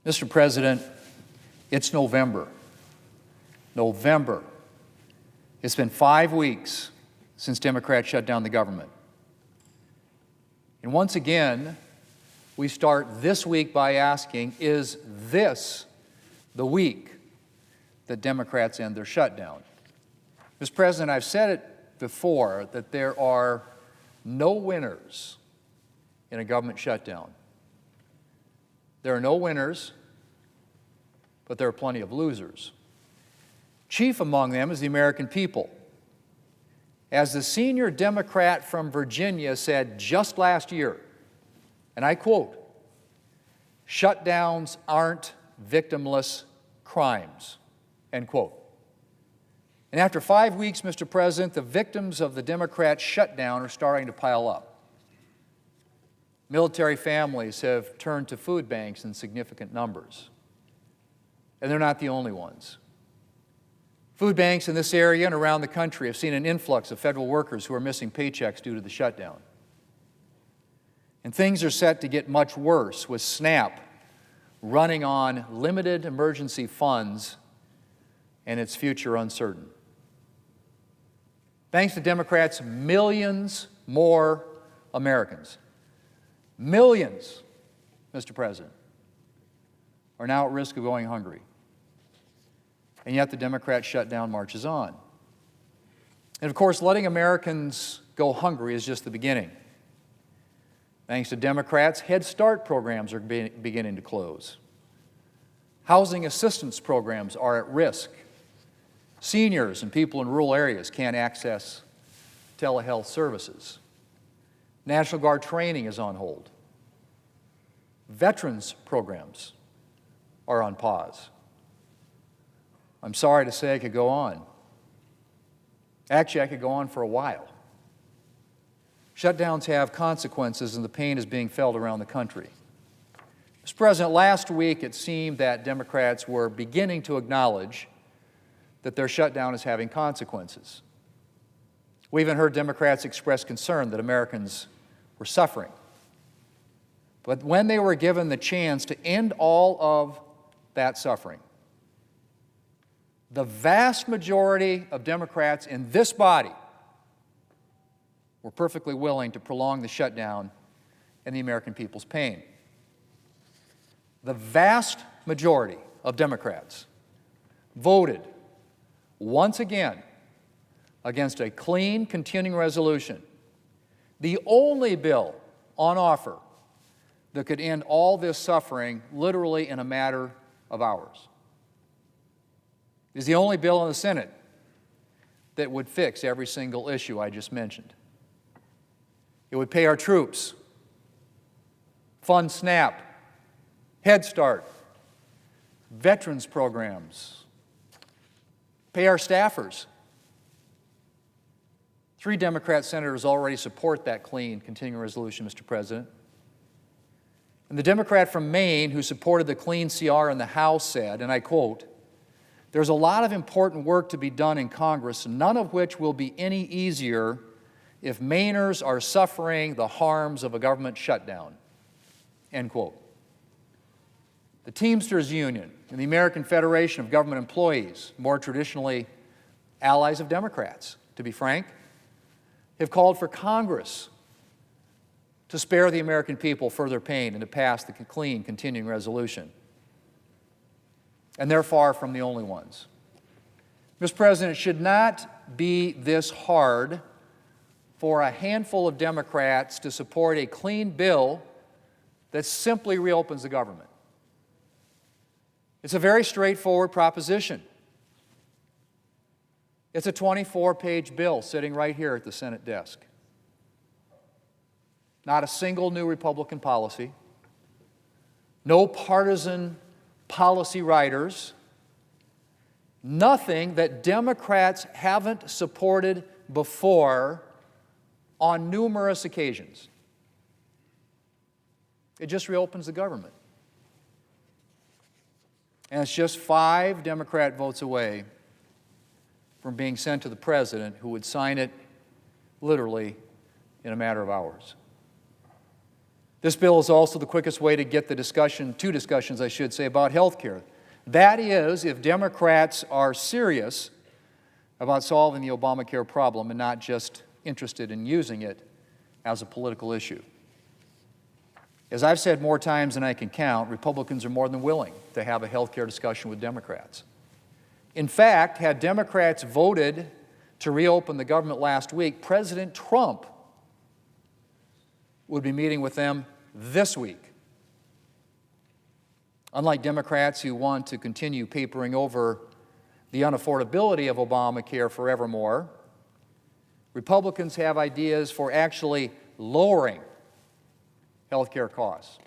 Mr. President, it's November. November. It's been 5 weeks since Democrats shut down the government. And once again, we start this week by asking, is this the week that Democrats end their shutdown? Mr. President, I've said it before that there are no winners in a government shutdown. There are no winners, but there are plenty of losers. Chief among them is the American people. As the senior Democrat from Virginia said just last year, and I quote, "Shutdowns aren't victimless crimes," end quote. And after 5 weeks, Mr. President, the victims of the Democrat shutdown are starting to pile up. Military families have turned to food banks in significant numbers. And they're not the only ones. Food banks in this area and around the country have seen an influx of federal workers who are missing paychecks due to the shutdown. And things are set to get much worse with SNAP running on limited emergency funds and its future uncertain. Thanks to Democrats, millions more Americans, millions, Mr. President, are now at risk of going hungry. And yet the Democrat shutdown marches on. And of course, letting Americans go hungry is just the beginning. Thanks to Democrats, Head Start programs are beginning to close. Housing assistance programs are at risk. Seniors and people in rural areas can't access telehealth services. National Guard training is on hold. Veterans programs are on pause. I'm sorry to say I could go on. Actually, I could go on for a while. Shutdowns have consequences, and the pain is being felt around the country. Mr. President, last week it seemed that Democrats were beginning to acknowledge that their shutdown is having consequences. We even heard Democrats express concern that Americans were suffering. But when they were given the chance to end all of that suffering, the vast majority of Democrats in this body were perfectly willing to prolong the shutdown and the American people's pain. The vast majority of Democrats voted once again against a clean continuing resolution, the only bill on offer that could end all this suffering literally in a matter of hours. It is the only bill in the Senate that would fix every single issue I just mentioned. It would pay our troops, fund SNAP, Head Start, veterans programs, pay our staffers. 3 Democrat senators already support that clean continuing resolution, Mr. President. And the Democrat from Maine who supported the clean CR in the House said, and I quote, "There's a lot of important work to be done in Congress, none of which will be any easier if Mainers are suffering the harms of a government shutdown," end quote. The Teamsters Union and the American Federation of Government Employees, more traditionally allies of Democrats, to be frank, have called for Congress to spare the American people further pain and to pass the clean continuing resolution. And they're far from the only ones. Mr. President, it should not be this hard for a handful of Democrats to support a clean bill that simply reopens the government. It's a very straightforward proposition. It's a 24-page bill sitting right here at the Senate desk. Not a single new Republican policy, no partisan policy writers, nothing that Democrats haven't supported before on numerous occasions. It just reopens the government. And it's just 5 Democrat votes away from being sent to the President, who would sign it literally in a matter of hours. This bill is also the quickest way to get the two discussions, I should say, about health care. That is, if Democrats are serious about solving the Obamacare problem and not just interested in using it as a political issue. As I've said more times than I can count, Republicans are more than willing to have a health care discussion with Democrats. In fact, had Democrats voted to reopen the government last week, President Trump would be meeting with them this week. Unlike Democrats who want to continue papering over the unaffordability of Obamacare forevermore, Republicans have ideas for actually lowering health care costs.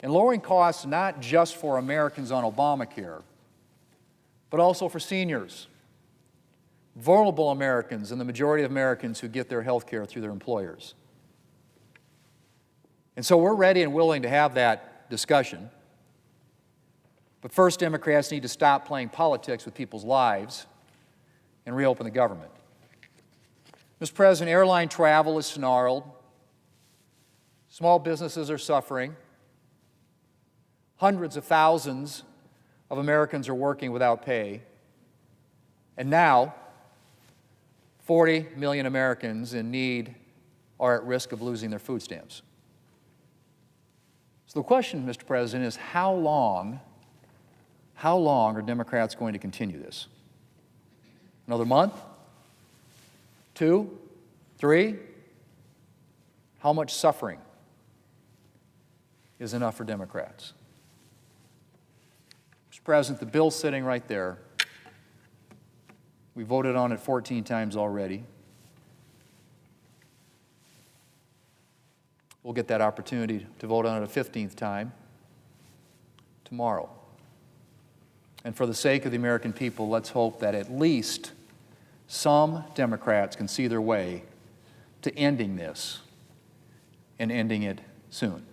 And lowering costs not just for Americans on Obamacare, but also for seniors, vulnerable Americans, and the majority of Americans who get their health care through their employers. And so we're ready and willing to have that discussion. But first, Democrats need to stop playing politics with people's lives and reopen the government. Mr. President, airline travel is snarled. Small businesses are suffering. Hundreds of thousands of Americans are working without pay. And now, 40 million Americans in need are at risk of losing their food stamps. So the question, Mr. President, is how long are Democrats going to continue this? Another month? 2? 3? How much suffering is enough for Democrats? Mr. President, the bill's sitting right there. We voted on it 14 times already. We'll get that opportunity to vote on it a 15th time tomorrow. And for the sake of the American people, let's hope that at least some Democrats can see their way to ending this and ending it soon.